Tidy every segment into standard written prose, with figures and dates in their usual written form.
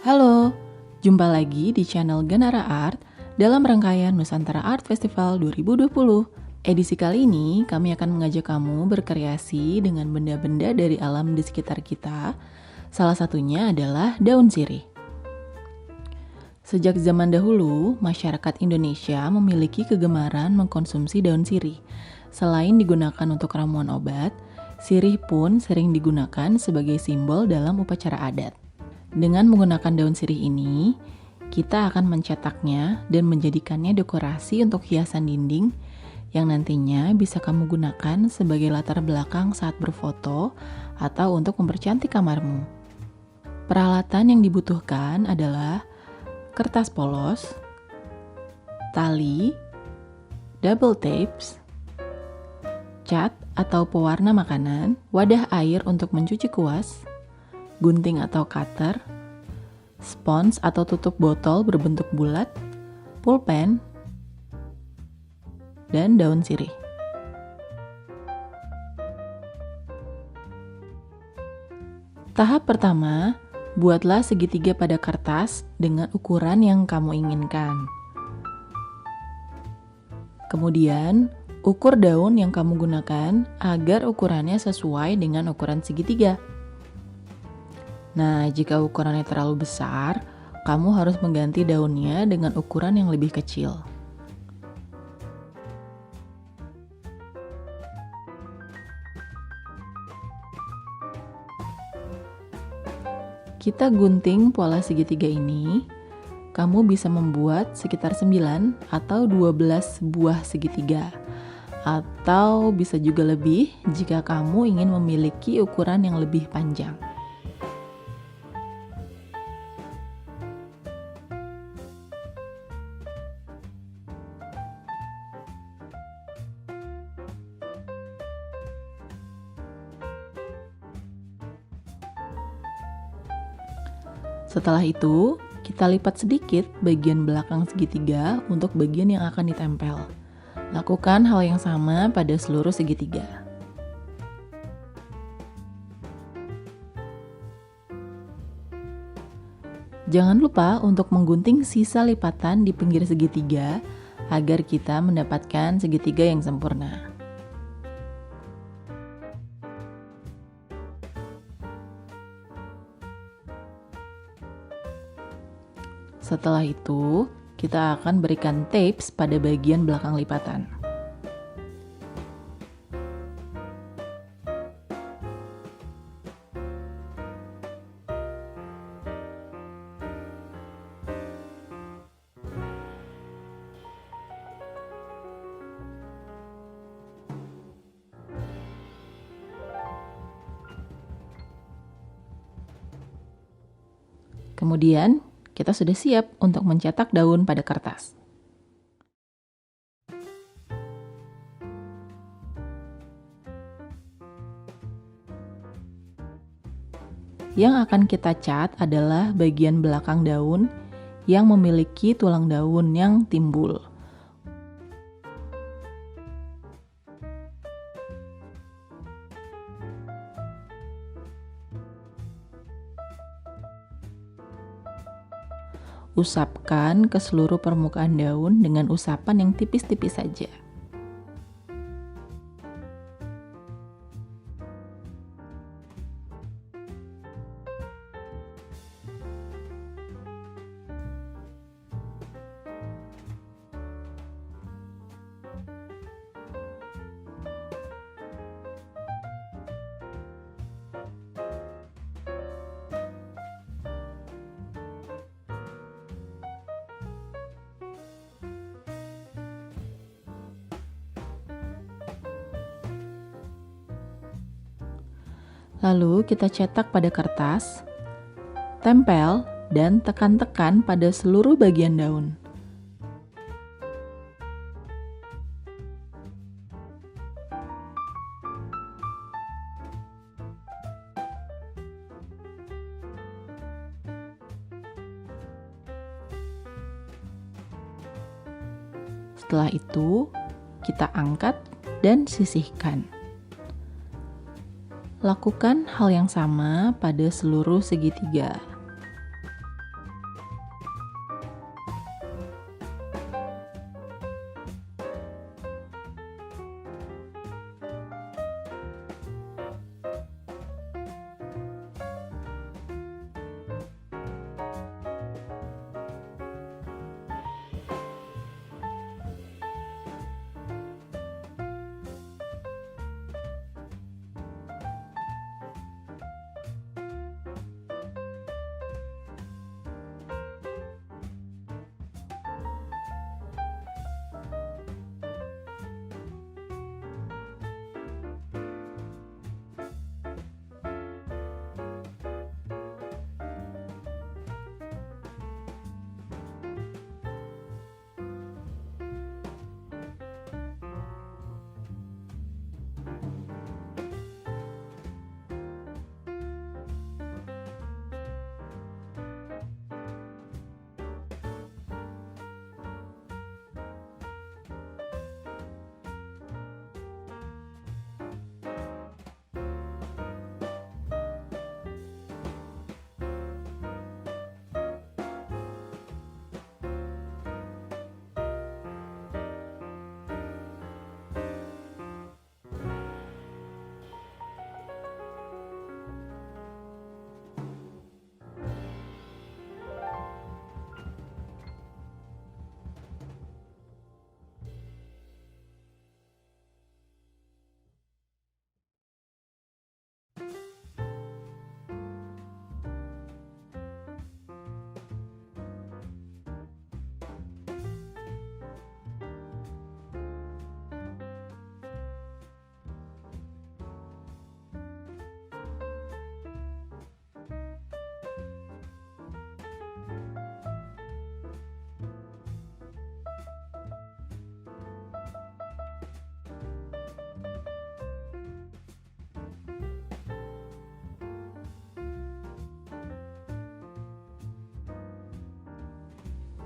Halo, jumpa lagi di channel Ganara Art dalam rangkaian Nusantara Art Festival 2020. Edisi kali ini kami akan mengajak kamu berkreasi dengan benda-benda dari alam di sekitar kita. Salah satunya adalah daun sirih. Sejak zaman dahulu, masyarakat Indonesia memiliki kegemaran mengkonsumsi daun sirih. Selain digunakan untuk ramuan obat, sirih pun sering digunakan sebagai simbol dalam upacara adat. Dengan menggunakan daun sirih ini, kita akan mencetaknya dan menjadikannya dekorasi untuk hiasan dinding yang nantinya bisa kamu gunakan sebagai latar belakang saat berfoto atau untuk mempercantik kamarmu. Peralatan yang dibutuhkan adalah kertas polos, tali, double tapes, cat atau pewarna makanan, wadah air untuk mencuci kuas, gunting atau cutter, spons atau tutup botol berbentuk bulat, pulpen, dan daun sirih. Tahap pertama, buatlah segitiga pada kertas dengan ukuran yang kamu inginkan. Kemudian, ukur daun yang kamu gunakan agar ukurannya sesuai dengan ukuran segitiga. Nah, jika ukurannya terlalu besar, kamu harus mengganti daunnya dengan ukuran yang lebih kecil. Kita gunting pola segitiga ini, kamu bisa membuat sekitar 9 atau 12 buah segitiga. Atau bisa juga lebih jika kamu ingin memiliki ukuran yang lebih panjang. Setelah itu, kita lipat sedikit bagian belakang segitiga untuk bagian yang akan ditempel. Lakukan hal yang sama pada seluruh segitiga. Jangan lupa untuk menggunting sisa lipatan di pinggir segitiga agar kita mendapatkan segitiga yang sempurna. Setelah itu, kita akan berikan tapes pada bagian belakang lipatan. Kemudian, kita sudah siap untuk mencetak daun pada kertas. Yang akan kita cat adalah bagian belakang daun yang memiliki tulang daun yang timbul. Usapkan ke seluruh permukaan daun dengan usapan yang tipis-tipis saja. Lalu kita cetak pada kertas, tempel, dan tekan-tekan pada seluruh bagian daun. Setelah itu, kita angkat dan sisihkan. Lakukan hal yang sama pada seluruh segitiga.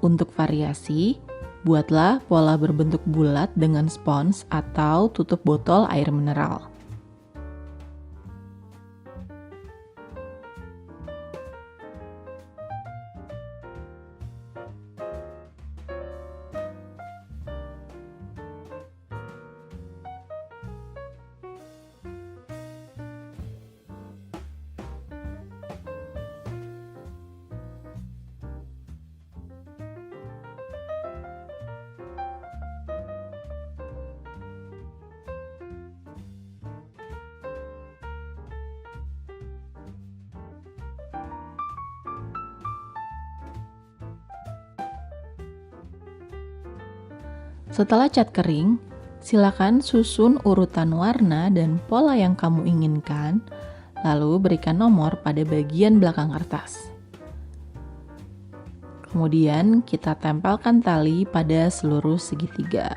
Untuk variasi, buatlah pola berbentuk bulat dengan spons atau tutup botol air mineral. Setelah cat kering, silakan susun urutan warna dan pola yang kamu inginkan, lalu berikan nomor pada bagian belakang kertas. Kemudian kita tempelkan tali pada seluruh segitiga.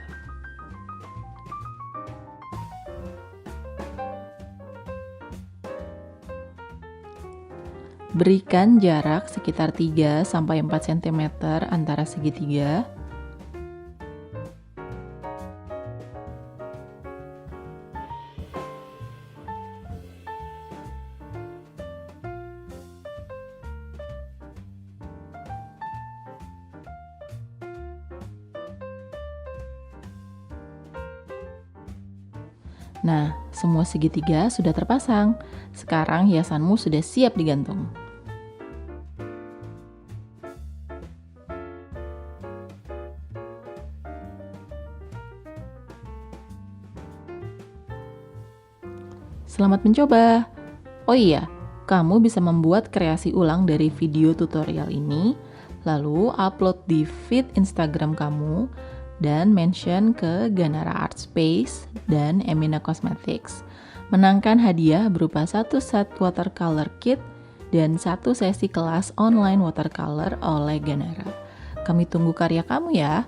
Berikan jarak sekitar 3-4 cm antara segitiga. Nah, semua segitiga sudah terpasang. Sekarang hiasanmu sudah siap digantung. Selamat mencoba! Oh iya, kamu bisa membuat kreasi ulang dari video tutorial ini, lalu upload di feed Instagram kamu, dan mention ke Ganara Art Space dan Emina Cosmetics. Menangkan hadiah berupa 1 set watercolor kit dan 1 sesi kelas online watercolor oleh Ganara. Kami tunggu karya kamu ya!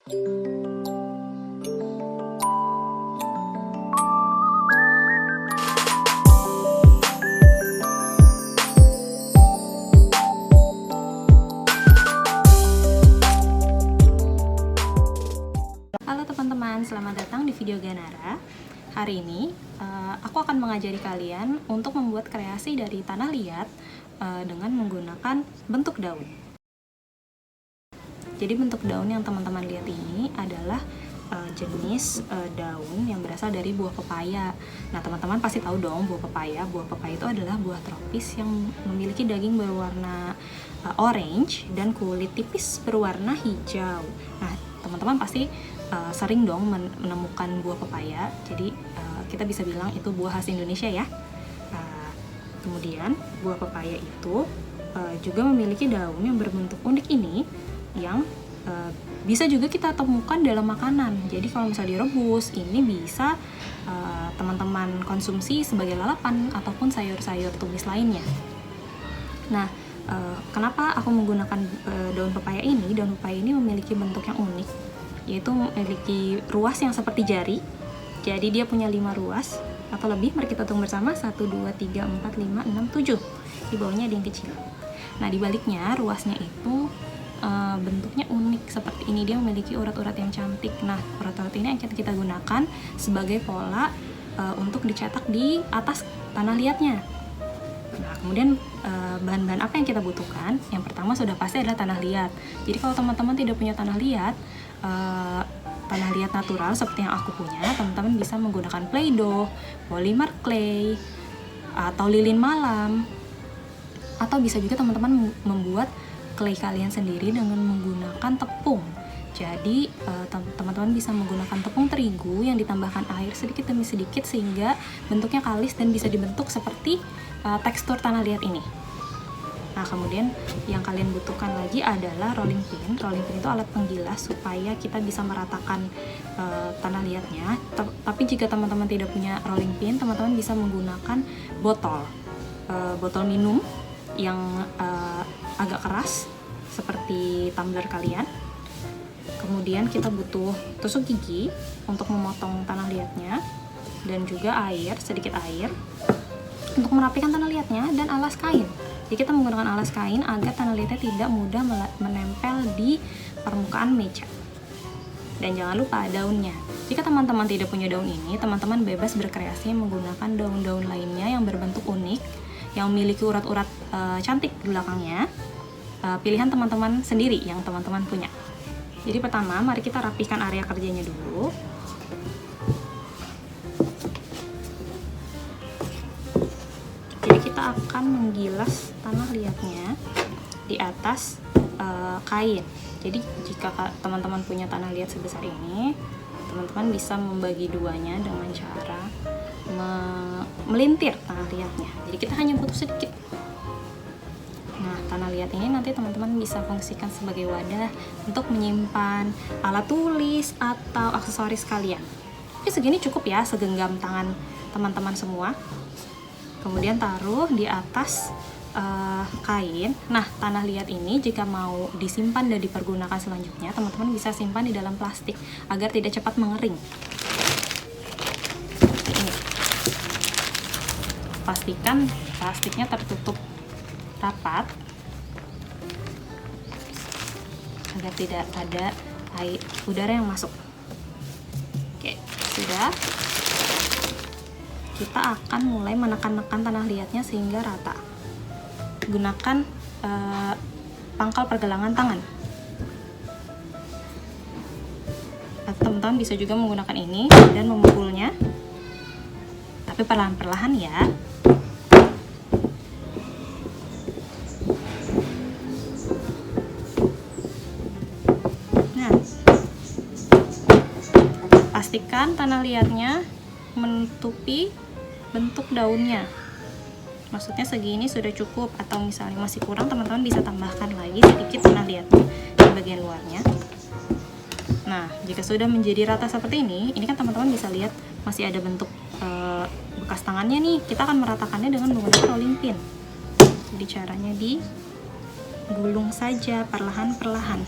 Halo teman-teman, selamat datang di video Ganara. Hari ini aku akan mengajari kalian untuk membuat kreasi dari tanah liat dengan menggunakan bentuk daun. Jadi bentuk daun yang teman-teman lihat ini adalah jenis daun yang berasal dari buah pepaya. Nah, teman-teman pasti tahu dong buah pepaya. Buah pepaya itu adalah buah tropis yang memiliki daging berwarna orange dan kulit tipis berwarna hijau. Nah, teman-teman pasti sering dong menemukan buah pepaya. Jadi kita bisa bilang itu buah khas Indonesia ya. Kemudian buah pepaya itu juga memiliki daun yang berbentuk unik ini yang bisa juga kita temukan dalam makanan. Jadi kalau misalnya direbus, ini bisa teman-teman konsumsi sebagai lalapan ataupun sayur-sayur tumis lainnya. Nah, kenapa aku menggunakan daun pepaya ini? Daun pepaya ini memiliki bentuk yang unik, yaitu memiliki ruas yang seperti jari. Jadi dia punya 5 ruas atau lebih. Mari kita hitung bersama, 1, 2, 3, 4, 5, 6, 7. Di bawahnya ada yang kecil. Nah, di baliknya ruasnya itu bentuknya unik seperti ini. Dia memiliki urat-urat yang cantik. Nah, urat-urat ini akan kita gunakan sebagai pola untuk dicetak di atas tanah liatnya. Nah, kemudian bahan-bahan apa yang kita butuhkan? Yang pertama sudah pasti adalah tanah liat. Jadi kalau teman-teman tidak punya tanah liat natural seperti yang aku punya, teman-teman bisa menggunakan Play-Doh, polymer clay, atau lilin malam, atau bisa juga teman-teman membuat clay kalian sendiri dengan menggunakan tepung. Jadi teman-teman bisa menggunakan tepung terigu yang ditambahkan air sedikit demi sedikit sehingga bentuknya kalis dan bisa dibentuk seperti tekstur tanah liat ini. Nah, kemudian yang kalian butuhkan lagi adalah rolling pin. Rolling pin itu alat penggilas supaya kita bisa meratakan tanah liatnya. Tapi jika teman-teman tidak punya rolling pin, teman-teman bisa menggunakan botol minum yang agak keras seperti tumbler kalian. Kemudian kita butuh tusuk gigi untuk memotong tanah liatnya, dan juga sedikit air untuk merapikan tanah liatnya, dan alas kain. Jadi kita menggunakan alas kain agar tanah liatnya tidak mudah menempel di permukaan meja. Dan jangan lupa daunnya. Jika teman-teman tidak punya daun ini, teman-teman bebas berkreasi menggunakan daun-daun lainnya yang berbentuk unik, yang memiliki urat-urat cantik di belakangnya. Pilihan teman-teman sendiri yang teman-teman punya. Jadi pertama, mari kita rapikan area kerjanya dulu. Jadi kita akan menggilas tanah liatnya di atas kain. Jadi jika teman-teman punya tanah liat sebesar ini, teman-teman bisa membagi duanya dengan cara melintir tanah liatnya. Jadi kita hanya butuh sedikit. Nah, tanah liat ini nanti teman-teman bisa fungsikan sebagai wadah untuk menyimpan alat tulis atau aksesoris kalian. Oke, segini cukup ya, segenggam tangan teman-teman semua. Kemudian taruh di atas kain. Nah, tanah liat ini jika mau disimpan dan dipergunakan selanjutnya, teman-teman bisa simpan di dalam plastik agar tidak cepat mengering. Ini. Pastikan plastiknya tertutup rapat agar tidak ada udara yang masuk. Oke, sudah. Kita akan mulai menekan-nekan tanah liatnya sehingga rata. Gunakan pangkal pergelangan tangan. Teman-teman bisa juga menggunakan ini dan memukulnya, tapi perlahan-perlahan ya. Nah, pastikan tanah liatnya menutupi bentuk daunnya. Maksudnya segini sudah cukup, atau misalnya masih kurang, teman-teman bisa tambahkan lagi sedikit tanah liatnya di bagian luarnya. Nah, jika sudah menjadi rata seperti ini kan teman-teman bisa lihat masih ada bentuk bekas tangannya nih. Kita akan meratakannya dengan menggunakan rolling pin. Jadi caranya digulung saja perlahan-perlahan.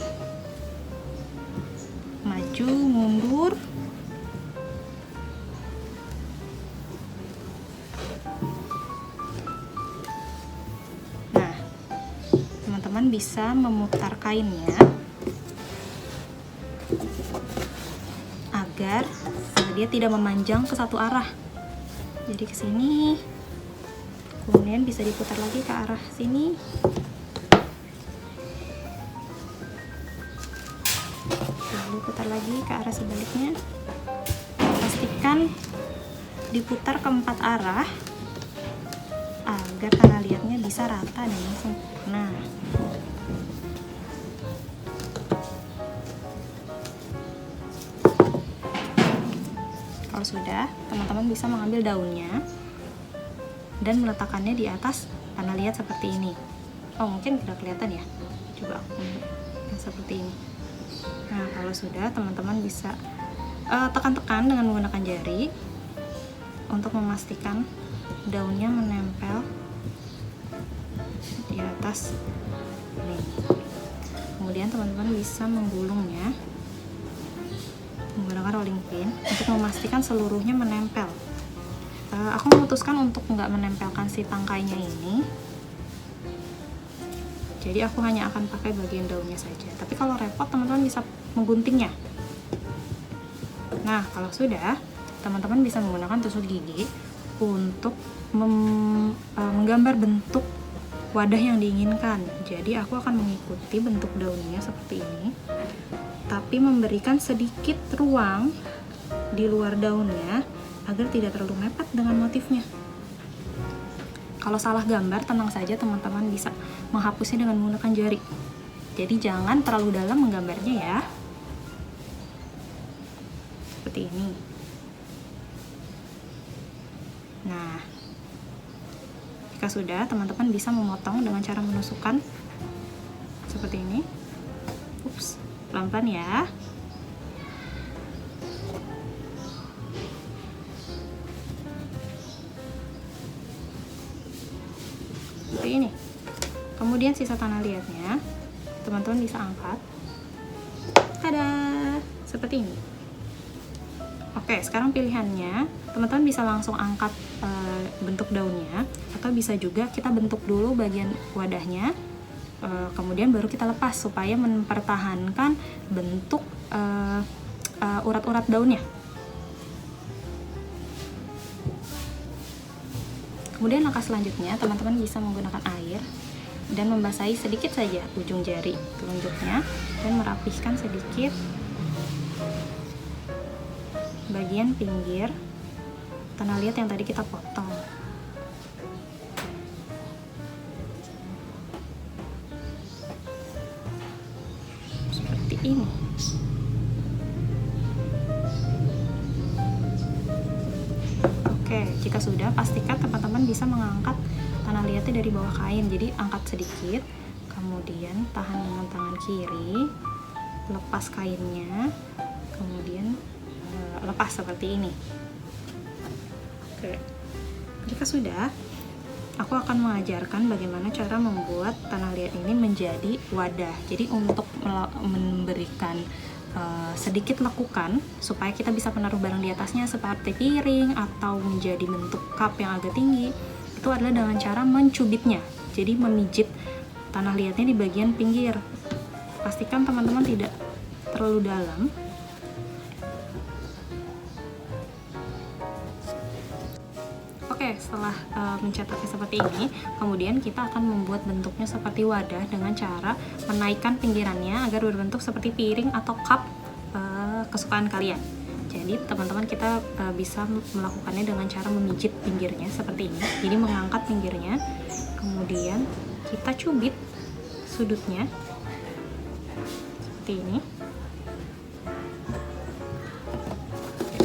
maju, mundur. Nah, teman-teman bisa memutar kainnya agar dia tidak memanjang ke satu arah. Jadi ke sini, kemudian bisa diputar lagi ke arah sini. Lalu putar lagi ke arah sebaliknya. Pastikan diputar ke 4 arah agar tanah liatnya bisa rata dan sempurna. Kalau sudah, teman-teman bisa mengambil daunnya dan meletakkannya di atas tanah liat seperti ini. Oh, mungkin tidak kelihatan ya. Coba aku seperti ini. Nah, kalau sudah, teman-teman bisa tekan-tekan dengan menggunakan jari untuk memastikan daunnya menempel di atas ini. Kemudian teman-teman bisa menggulungnya menggunakan rolling pin untuk memastikan seluruhnya menempel. Aku memutuskan untuk nggak menempelkan si tangkainya ini, jadi aku hanya akan pakai bagian daunnya saja. Tapi kalau repot, teman-teman bisa mengguntingnya. Nah, kalau sudah, teman-teman bisa menggunakan tusuk gigi untuk menggambar bentuk wadah yang diinginkan. Jadi aku akan mengikuti bentuk daunnya seperti ini, tapi memberikan sedikit ruang di luar daunnya agar tidak terlalu mepet dengan motifnya. Kalau salah gambar, tenang saja, teman-teman bisa menghapusnya dengan menggunakan jari. Jadi jangan terlalu dalam menggambarnya ya. Seperti ini. Nah, jika sudah, teman-teman bisa memotong dengan cara menusukkan seperti ini. Ups, pelan-pelan ya. Seperti ini. Kemudian sisa tanah liatnya, teman-teman bisa angkat. Tada! Seperti ini. Oke, sekarang pilihannya, teman-teman bisa langsung angkat bentuk daunnya, atau bisa juga kita bentuk dulu bagian wadahnya, kemudian baru kita lepas supaya mempertahankan bentuk urat-urat daunnya. Kemudian langkah selanjutnya, teman-teman bisa menggunakan air dan membasahi sedikit saja ujung jari telunjuknya dan merapihkan sedikit bagian pinggir tanah liat yang tadi kita potong. Seperti ini. Oke, jika sudah, pastikan teman-teman bisa mengangkat tanah liatnya dari bawah kain. Jadi angkat sedikit, kemudian tahan dengan tangan kiri, lepas kainnya, kemudian lepas seperti ini. Oke, jika sudah, aku akan mengajarkan bagaimana cara membuat tanah liat ini menjadi wadah. Jadi untuk memberikan sedikit lekukan supaya kita bisa menaruh barang di atasnya seperti piring atau menjadi bentuk cup yang agak tinggi, itu adalah dengan cara mencubitnya. Jadi memijit tanah liatnya di bagian pinggir. Pastikan teman-teman tidak terlalu dalam. Oke, setelah mencetaknya seperti ini, kemudian kita akan membuat bentuknya seperti wadah dengan cara menaikkan pinggirannya agar berbentuk seperti piring atau cup kesukaan kalian. Jadi teman-teman, kita bisa melakukannya dengan cara memijit pinggirnya seperti ini. Jadi mengangkat pinggirnya, kemudian kita cubit sudutnya seperti ini.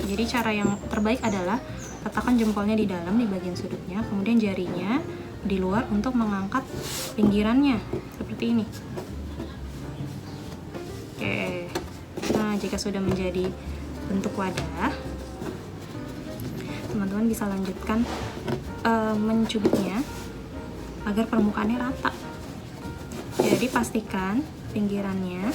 Jadi cara yang terbaik adalah letakkan jempolnya di dalam di bagian sudutnya, kemudian jarinya di luar untuk mengangkat pinggirannya seperti ini. Oke, nah jika sudah menjadi bentuk wadah, teman-teman bisa lanjutkan mencubitnya agar permukaannya rata. Jadi pastikan pinggirannya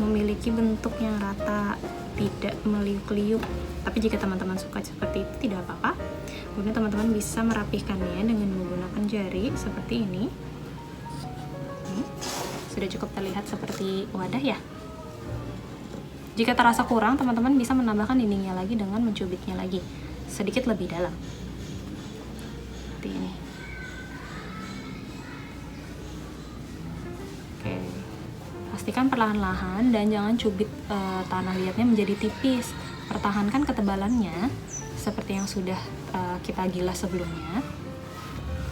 memiliki bentuk yang rata, tidak meliuk-liuk. Tapi jika teman-teman suka seperti itu tidak apa-apa. Kemudian teman-teman bisa merapihkannya dengan menggunakan jari seperti ini. Sudah cukup terlihat seperti wadah ya. Jika terasa kurang, teman-teman bisa menambahkan dindingnya lagi dengan mencubitnya lagi sedikit lebih dalam. Seperti ini. Oke. Pastikan perlahan-lahan dan jangan cubit tanah liatnya menjadi tipis. Pertahankan ketebalannya seperti yang sudah kita gilas sebelumnya.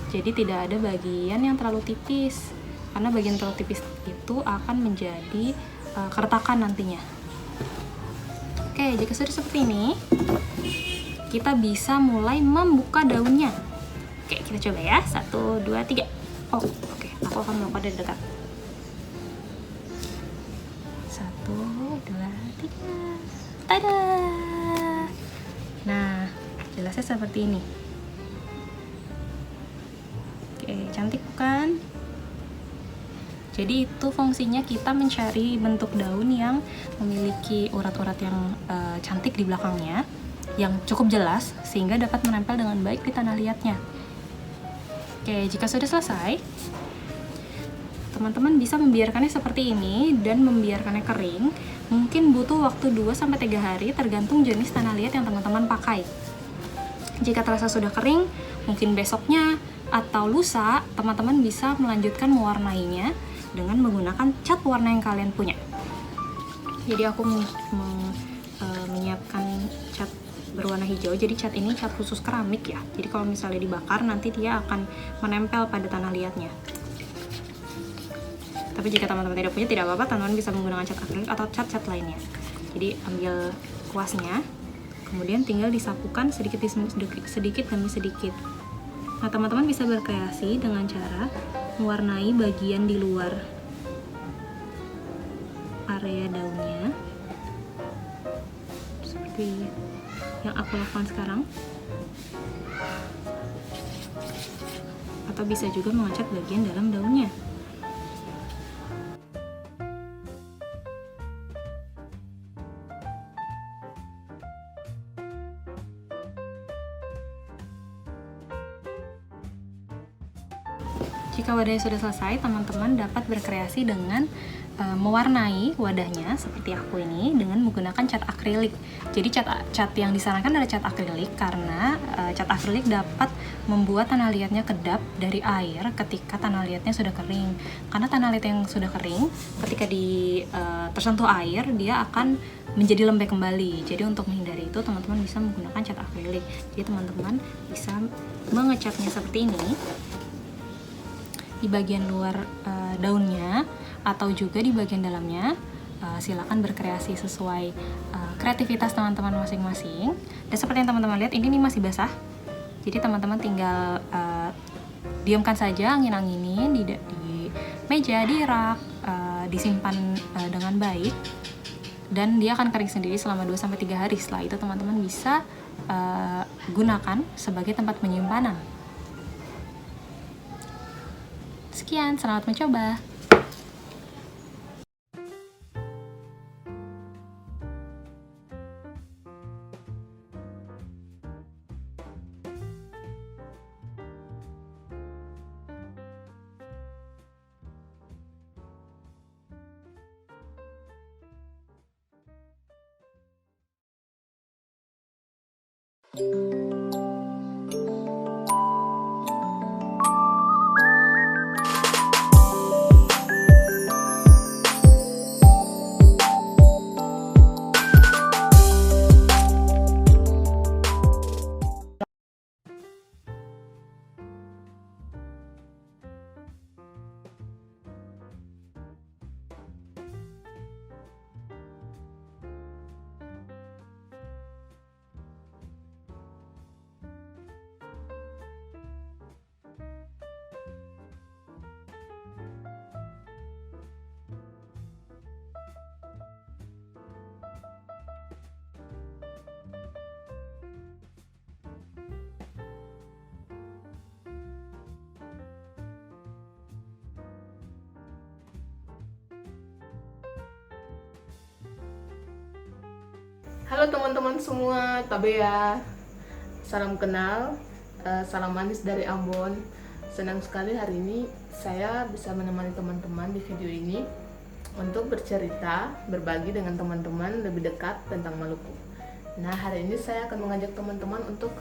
Jadi tidak ada bagian yang terlalu tipis, karena bagian terlalu tipis itu akan menjadi keretakan nantinya. Oke, jika sudah seperti ini, kita bisa mulai membuka daunnya. Oke, kita coba ya. 1, 2, 3. Oh, oke. Aku akan melakukan dari dekat. 1, 2, 3. Tada! Nah, jelasnya seperti ini. Oke, cantik bukan? Jadi itu fungsinya kita mencari bentuk daun yang memiliki urat-urat yang cantik di belakangnya, yang cukup jelas sehingga dapat menempel dengan baik di tanah liatnya. Oke, jika sudah selesai, teman-teman bisa membiarkannya seperti ini dan membiarkannya kering. Mungkin butuh waktu 2-3 hari tergantung jenis tanah liat yang teman-teman pakai. Jika terasa sudah kering, mungkin besoknya atau lusa, teman-teman bisa melanjutkan mewarnainya dengan menggunakan cat warna yang kalian punya. Jadi aku menyiapkan cat berwarna hijau. Jadi cat ini cat khusus keramik ya. Jadi kalau misalnya dibakar nanti dia akan menempel pada tanah liatnya. Tapi jika teman-teman tidak punya, tidak apa-apa, teman-teman bisa menggunakan cat akrilik atau cat-cat lainnya. Jadi ambil kuasnya, kemudian tinggal disapukan sedikit demi sedikit. Nah, teman-teman bisa berkreasi dengan cara mewarnai bagian di luar area daunnya seperti yang aku lakukan sekarang, atau bisa juga mengecat bagian dalam daunnya. Jika wadahnya sudah selesai, teman-teman dapat berkreasi dengan mewarnai wadahnya seperti aku ini dengan menggunakan cat akrilik. Jadi cat yang disarankan adalah cat akrilik karena cat akrilik dapat membuat tanah liatnya kedap dari air ketika tanah liatnya sudah kering. Karena tanah liat yang sudah kering, ketika tersentuh air, dia akan menjadi lembek kembali. Jadi untuk menghindari itu, teman-teman bisa menggunakan cat akrilik. Jadi teman-teman bisa mengecatnya seperti ini di bagian luar daunnya atau juga di bagian dalamnya. Silakan berkreasi sesuai kreativitas teman-teman masing-masing. Dan seperti yang teman-teman lihat, ini masih basah. Jadi teman-teman tinggal diamkan saja, angin-anginin di meja, di rak, disimpan dengan baik, dan dia akan kering sendiri selama 2-3 hari. Setelah itu teman-teman bisa gunakan sebagai tempat penyimpanan. Sekian, selamat mencoba. Halo teman-teman semua, Tabea. Salam kenal, salam manis dari Ambon. Senang sekali hari ini saya bisa menemani teman-teman di video ini untuk bercerita, berbagi dengan teman-teman lebih dekat tentang Maluku. Nah, hari ini saya akan mengajak teman-teman untuk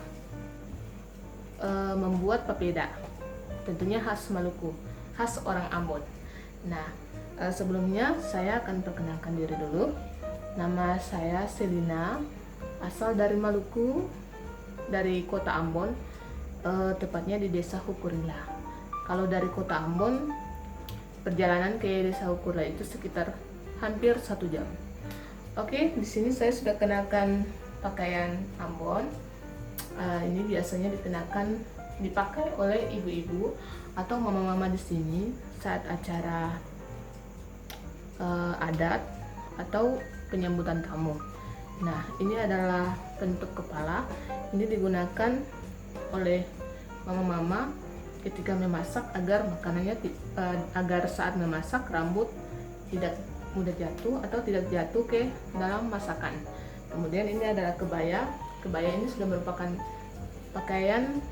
membuat papeda. Tentunya khas Maluku, khas orang Ambon. Nah, sebelumnya saya akan perkenalkan diri dulu. Nama saya Selina, asal dari Maluku, dari kota Ambon, tepatnya di desa Hukurila. Kalau dari kota Ambon, perjalanan ke desa Hukurila itu sekitar hampir 1 jam. Oke, di sini saya sudah kenakan pakaian Ambon. Ini biasanya dipakai oleh ibu-ibu atau mama-mama di sini saat acara adat atau penyambutan tamu. Nah, ini adalah bentuk kepala. Ini digunakan oleh mama-mama ketika memasak agar makanannya agar saat memasak rambut tidak mudah jatuh atau tidak jatuh ke dalam masakan. Kemudian ini adalah kebaya. Kebaya ini sudah merupakan pakaian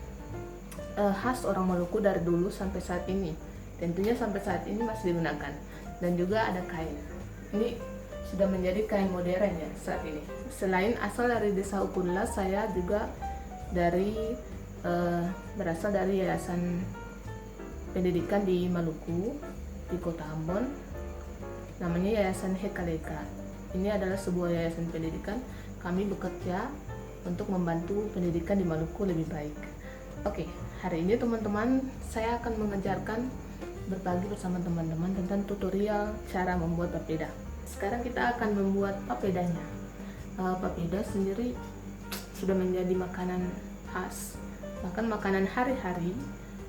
khas orang Maluku dari dulu sampai saat ini. Tentunya sampai saat ini masih digunakan. Dan juga ada kain. Ini sudah menjadi kain modern ya saat ini. Selain asal dari desa Hukurila, saya juga berasal dari yayasan pendidikan di Maluku, di kota Ambon, namanya Yayasan Hekaleka. Ini adalah sebuah yayasan pendidikan. Kami bekerja untuk membantu pendidikan di Maluku lebih baik. Oke, hari ini teman-teman saya akan mengajarkan berbagi bersama teman-teman tentang tutorial cara membuat papeda. Sekarang kita akan membuat papedanya. Papeda sendiri sudah menjadi makanan khas, bahkan makanan hari-hari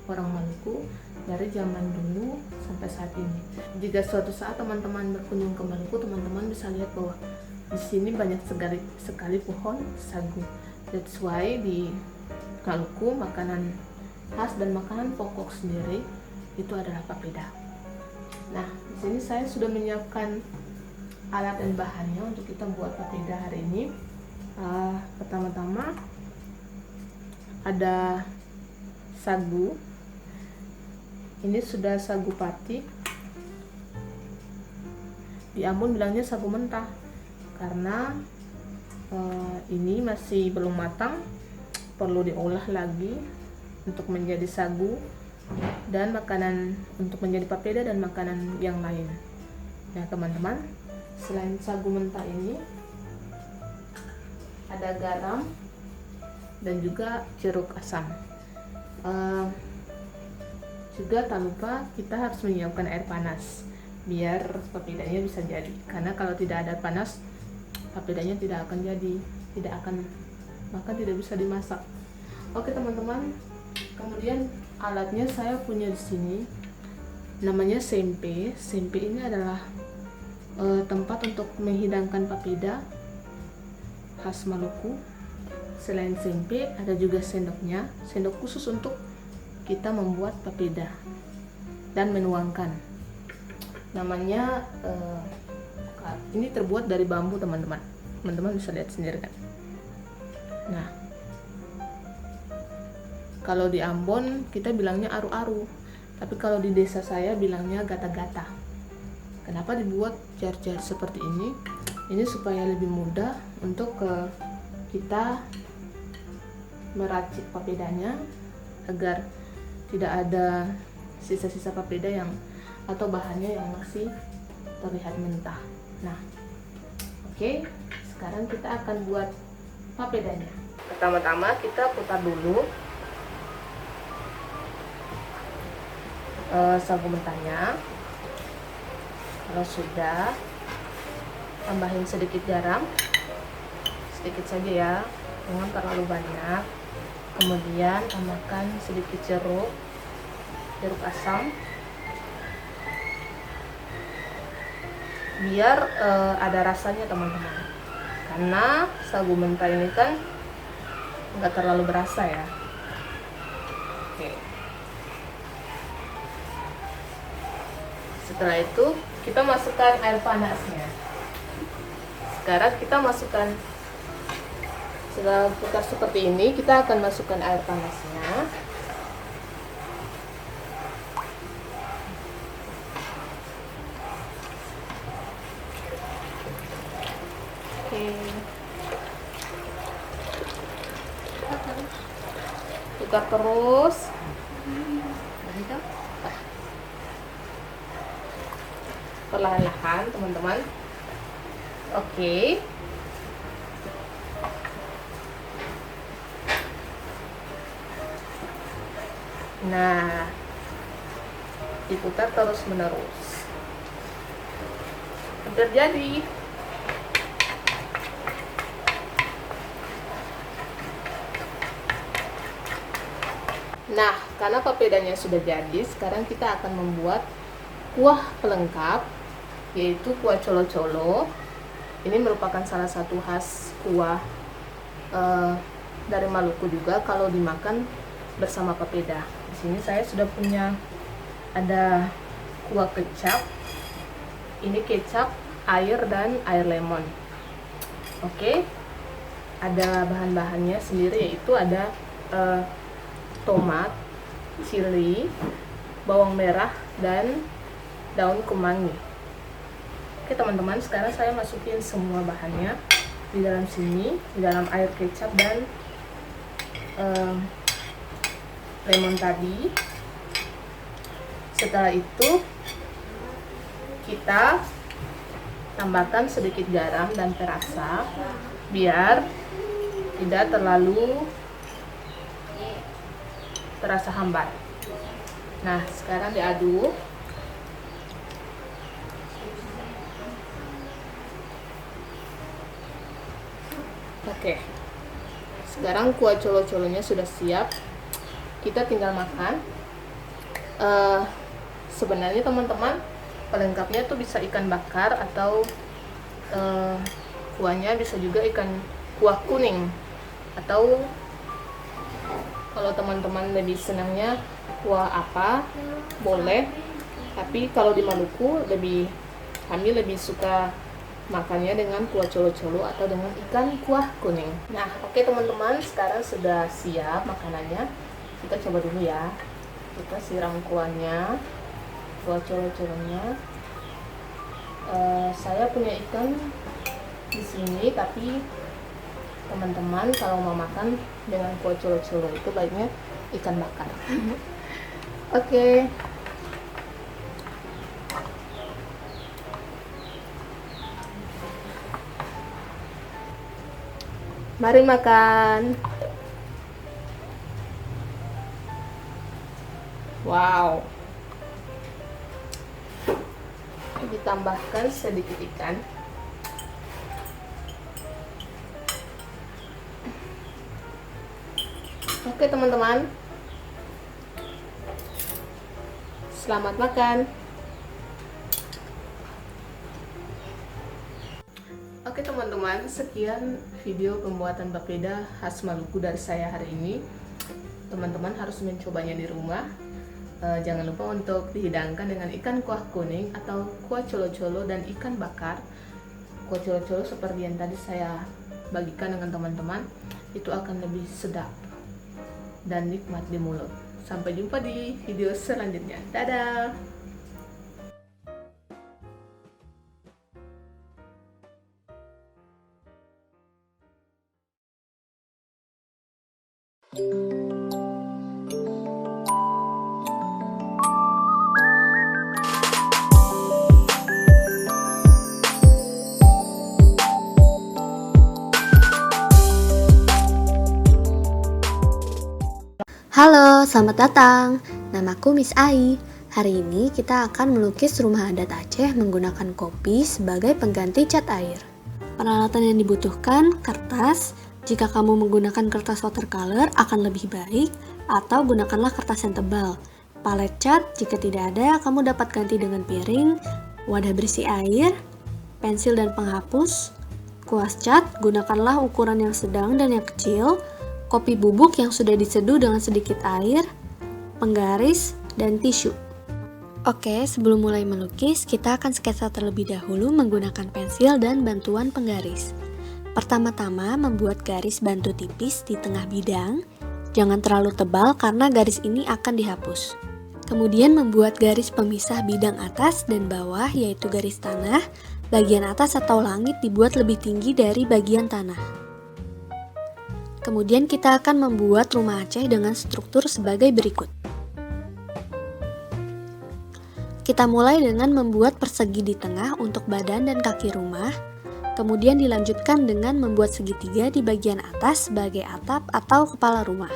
orang Maluku dari zaman dulu sampai saat ini. Jika suatu saat teman-teman berkunjung ke Maluku, teman-teman bisa lihat bahwa di sini banyak sekali pohon sagu. That's why di Maluku makanan khas dan makanan pokok sendiri itu adalah papeda. Nah, di sini saya sudah menyiapkan alat dan bahannya untuk kita buat papeda hari ini. Pertama-tama ada sagu. Ini sudah sagu pati. Di Ambon bilangnya sagu mentah karena ini masih belum matang, perlu diolah lagi untuk menjadi sagu dan makanan untuk menjadi papeda dan makanan yang lain. Nah, teman-teman, selain sagu mentah ini ada garam dan juga jeruk asam. Juga tak lupa kita harus menyiapkan air panas biar papedanya bisa jadi. Karena kalau tidak ada panas, papedanya tidak akan jadi, bahkan tidak bisa dimasak. Oke teman-teman, kemudian alatnya saya punya di sini. Namanya sempe. Sempe ini adalah tempat untuk menghidangkan papeda khas Maluku. Selain sempe, ada juga sendoknya, sendok khusus untuk kita membuat papeda dan menuangkan. Namanya ini terbuat dari bambu, teman-teman. Teman-teman bisa lihat sendiri kan. Nah, kalau di Ambon kita bilangnya aru-aru, tapi kalau di desa saya bilangnya gata-gata. Kenapa dibuat jar-jar seperti ini? Ini supaya lebih mudah untuk kita meracik papedanya agar tidak ada sisa-sisa papeda atau bahannya yang masih terlihat mentah. Nah, oke, sekarang kita akan buat papedanya. Pertama-tama kita putar dulu sagu mentahnya. Kalau sudah, tambahin sedikit garam, sedikit saja ya, jangan terlalu banyak. Kemudian tambahkan sedikit jeruk asam, biar ada rasanya teman-teman. Karena sagu mentah ini kan nggak terlalu berasa ya. Oke. Setelah itu kita masukkan air panasnya. Sekarang kita masukkan Setelah putar seperti ini, kita akan masukkan air panasnya. Oke. Putar terus. Perlahan-lahan, teman-teman. Oke. Nah, diputar terus menerus. Hampir jadi. Nah, karena papedanya sudah jadi, sekarang kita akan membuat kuah pelengkap, yaitu kuah colo-colo. Ini merupakan salah satu khas kuah dari Maluku juga kalau dimakan bersama papeda. Di sini saya sudah punya ada kuah kecap. Ini kecap, air dan air lemon. Oke. Ada bahan-bahannya sendiri, yaitu ada tomat, cili, bawang merah dan daun kemangi. Oke teman-teman, sekarang saya masukin semua bahannya di dalam sini, di dalam air kecap dan lemon tadi. Setelah itu kita tambahkan sedikit garam dan perasa biar tidak terlalu terasa hambar. Nah, sekarang diaduk. Oke. Sekarang kuah colo-colonya sudah siap. Kita tinggal makan. Sebenarnya teman-teman, pelengkapnya tuh bisa ikan bakar atau kuahnya bisa juga kuah kuning, atau kalau teman-teman lebih senangnya kuah apa boleh, tapi kalau di Maluku kami lebih suka makannya dengan kuah colo-colo atau dengan ikan kuah kuning. Nah, oke teman-teman, sekarang sudah siap makanannya. Kita coba dulu ya. Kita siram kuahnya, kuah colo-colonya. Saya punya ikan di sini, tapi teman-teman kalau mau makan dengan kuah colo-colo itu baiknya ikan bakar. Oke. Mari makan. Wow. Ditambahkan sedikit ikan. Oke teman-teman, selamat makan. Oke teman-teman, sekian video pembuatan papeda khas Maluku dari saya hari ini. Teman-teman harus mencobanya di rumah. Jangan lupa untuk dihidangkan dengan ikan kuah kuning atau kuah colo-colo dan ikan bakar. Kuah colo-colo seperti yang tadi saya bagikan dengan teman-teman, itu akan lebih sedap dan nikmat di mulut. Sampai jumpa di video selanjutnya. Dadah! Halo, selamat datang. Namaku Miss Ai. Hari ini kita akan melukis rumah adat Aceh menggunakan kopi sebagai pengganti cat air. Peralatan yang dibutuhkan, kertas. Jika kamu menggunakan kertas watercolor akan lebih baik, atau gunakanlah kertas yang tebal. Palet cat, jika tidak ada, kamu dapat ganti dengan piring, wadah berisi air, pensil dan penghapus. Kuas cat, gunakanlah ukuran yang sedang dan yang kecil. Kopi bubuk yang sudah diseduh dengan sedikit air, penggaris, dan tisu. Oke, sebelum mulai melukis, kita akan sketsa terlebih dahulu menggunakan pensil dan bantuan penggaris. Pertama-tama membuat garis bantu tipis di tengah bidang. Jangan terlalu tebal karena garis ini akan dihapus. Kemudian membuat garis pemisah bidang atas dan bawah, yaitu garis tanah. Bagian atas atau langit dibuat lebih tinggi dari bagian tanah. Kemudian kita akan membuat rumah Aceh dengan struktur sebagai berikut. Kita mulai dengan membuat persegi di tengah untuk badan dan kaki rumah. Kemudian dilanjutkan dengan membuat segitiga di bagian atas sebagai atap atau kepala rumah.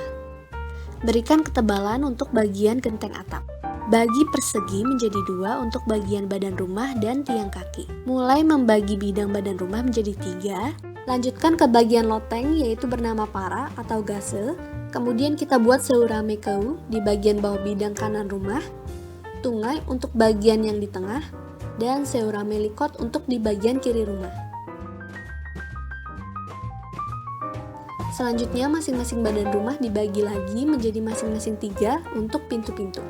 Berikan ketebalan untuk bagian genteng atap. Bagi persegi menjadi 2 untuk bagian badan rumah dan tiang kaki. Mulai membagi bidang badan rumah menjadi 3. Lanjutkan ke bagian loteng, yaitu bernama para atau gase. Kemudian kita buat seurame keu di bagian bawah bidang kanan rumah, tungai untuk bagian yang di tengah, dan seurame likot untuk di bagian kiri rumah. Selanjutnya masing-masing badan rumah dibagi lagi menjadi masing-masing 3 untuk pintu-pintu.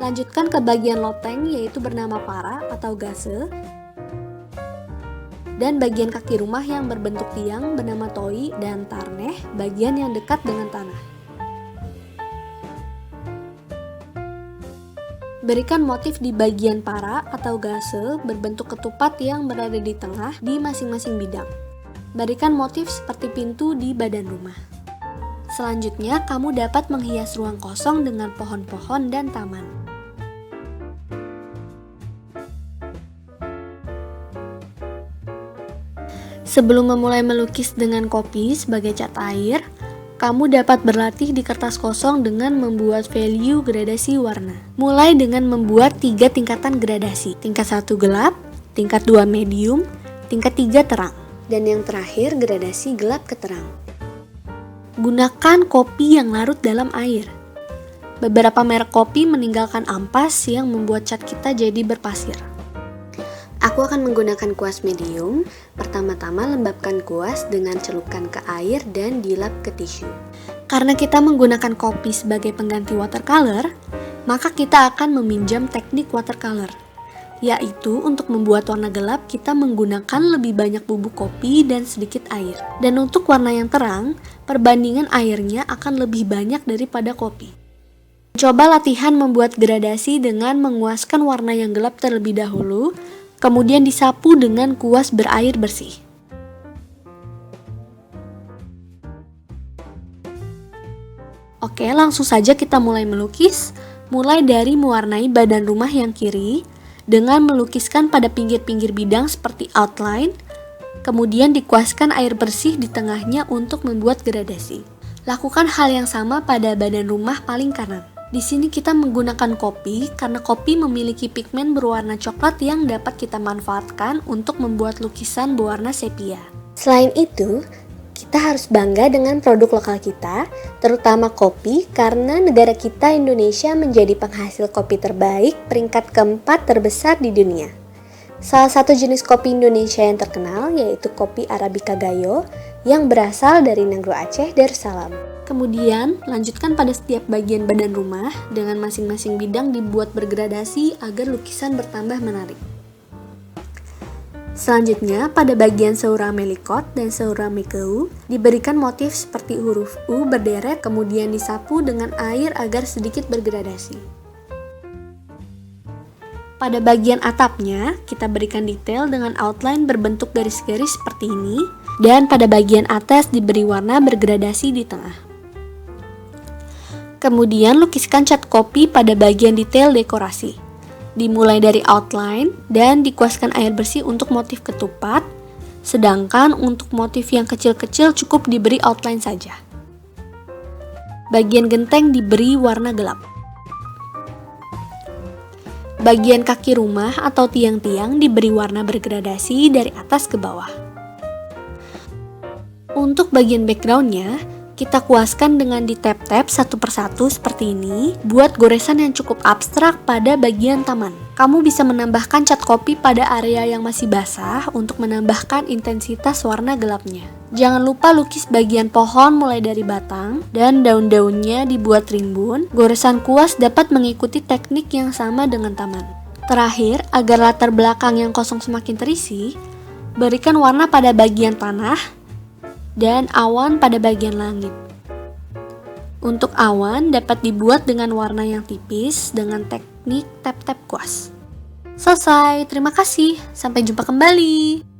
Lanjutkan ke bagian loteng, yaitu bernama para atau gase, dan bagian kaki rumah yang berbentuk tiang bernama toi dan tarneh, bagian yang dekat dengan tanah. Berikan motif di bagian para atau gase berbentuk ketupat yang berada di tengah di masing-masing bidang. Berikan motif seperti pintu di badan rumah. Selanjutnya, kamu dapat menghias ruang kosong dengan pohon-pohon dan taman. Sebelum memulai melukis dengan kopi sebagai cat air, kamu dapat berlatih di kertas kosong dengan membuat value gradasi warna. Mulai dengan membuat 3 tingkatan gradasi. Tingkat 1 gelap, tingkat 2 medium, tingkat 3 terang. Dan yang terakhir gradasi gelap ke terang. Gunakan kopi yang larut dalam air. Beberapa merek kopi meninggalkan ampas yang membuat cat kita jadi berpasir. Aku akan menggunakan kuas medium. Pertama-tama lembabkan kuas dengan celupkan ke air dan dilap ke tisu. Karena kita menggunakan kopi sebagai pengganti watercolor, maka kita akan meminjam teknik watercolor, yaitu untuk membuat warna gelap kita menggunakan lebih banyak bubuk kopi dan sedikit air. Dan untuk warna yang terang, perbandingan airnya akan lebih banyak daripada kopi. Coba latihan membuat gradasi dengan menguaskan warna yang gelap terlebih dahulu, kemudian disapu dengan kuas berair bersih. Oke, langsung saja kita mulai melukis. Mulai dari mewarnai badan rumah yang kiri, dengan melukiskan pada pinggir-pinggir bidang seperti outline, kemudian dikuaskan air bersih di tengahnya untuk membuat gradasi. Lakukan hal yang sama pada badan rumah paling kanan. Di sini kita menggunakan kopi karena kopi memiliki pigmen berwarna coklat yang dapat kita manfaatkan untuk membuat lukisan berwarna sepia. Selain itu, kita harus bangga dengan produk lokal kita, terutama kopi, karena negara kita Indonesia menjadi penghasil kopi terbaik peringkat keempat terbesar di dunia. Salah satu jenis kopi Indonesia yang terkenal yaitu kopi Arabica Gayo yang berasal dari Nagro Aceh Darussalam. Kemudian, lanjutkan pada setiap bagian badan rumah dengan masing-masing bidang dibuat bergradasi agar lukisan bertambah menarik. Selanjutnya, pada bagian seurame likot dan seurame keu, diberikan motif seperti huruf U berderet, kemudian disapu dengan air agar sedikit bergradasi. Pada bagian atapnya, kita berikan detail dengan outline berbentuk garis-garis seperti ini, dan pada bagian atas diberi warna bergradasi di tengah. Kemudian, lukiskan cat kopi pada bagian detail dekorasi. Dimulai dari outline dan dikuaskan air bersih untuk motif ketupat, sedangkan untuk motif yang kecil-kecil cukup diberi outline saja. Bagian genteng diberi warna gelap. Bagian kaki rumah atau tiang-tiang diberi warna bergradasi dari atas ke bawah. Untuk bagian backgroundnya, kita kuaskan dengan di-tap-tap satu persatu seperti ini, buat goresan yang cukup abstrak pada bagian taman. Kamu bisa menambahkan cat kopi pada area yang masih basah untuk menambahkan intensitas warna gelapnya. Jangan lupa lukis bagian pohon mulai dari batang, dan daun-daunnya dibuat rimbun. Goresan kuas dapat mengikuti teknik yang sama dengan taman. Terakhir, agar latar belakang yang kosong semakin terisi, berikan warna pada bagian tanah, dan awan pada bagian langit. Untuk awan dapat dibuat dengan warna yang tipis dengan teknik tap-tap kuas. Selesai, terima kasih. Sampai jumpa kembali.